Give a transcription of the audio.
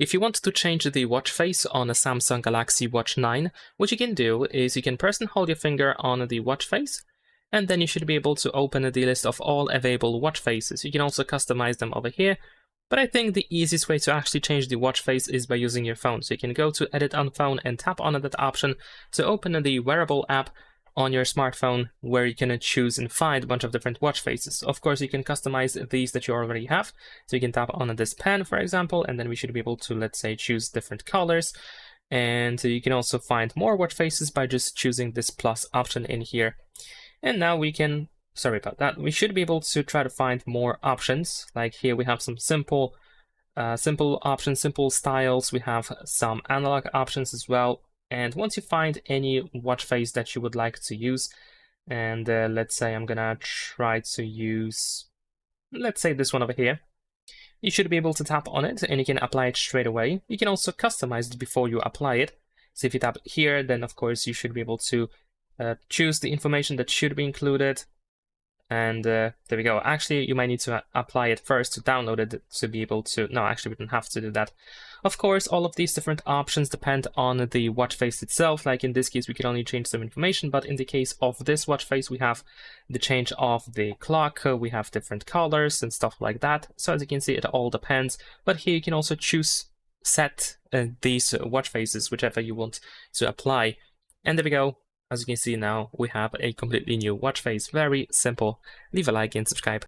If you want to change the watch face on a Samsung Galaxy Watch 9, what you can do is you can press and hold your finger on the watch face, and then you should be able to open the list of all available watch faces. You can also customize them over here, but I think the easiest way to actually change the watch face is by using your phone. So you can go to Edit on Phone and tap on that option to open the wearable app on your smartphone, where you can choose and find a bunch of different watch faces. Of course, you can customize these that you already have. So you can tap on this pen, for example, and then we should be able to, let's say, choose different colors. And you can also find more watch faces by just choosing this plus option in here. And now we can, sorry about that, we should be able to try to find more options. Like here we have some simple options, simple styles. We have some analog options as well. And once you find any watch face that you would like to use, and let's say I'm gonna try to use, let's say this one over here, you should be able to tap on it and you can apply it straight away. You can also customize it before you apply it. So if you tap here, then of course you should be able to choose the information that should be included. And there we go. Actually, you might need to apply it first to download it to be able to... No, actually, we don't have to do that. Of course, all of these different options depend on the watch face itself. Like in this case, we can only change some information. But in the case of this watch face, we have the change of the clock. We have different colors and stuff like that. So as you can see, it all depends. But here you can also choose, set these watch faces, whichever you want to apply. And there we go. As you can see now, we have a completely new watch face. Very simple. Leave a like and subscribe.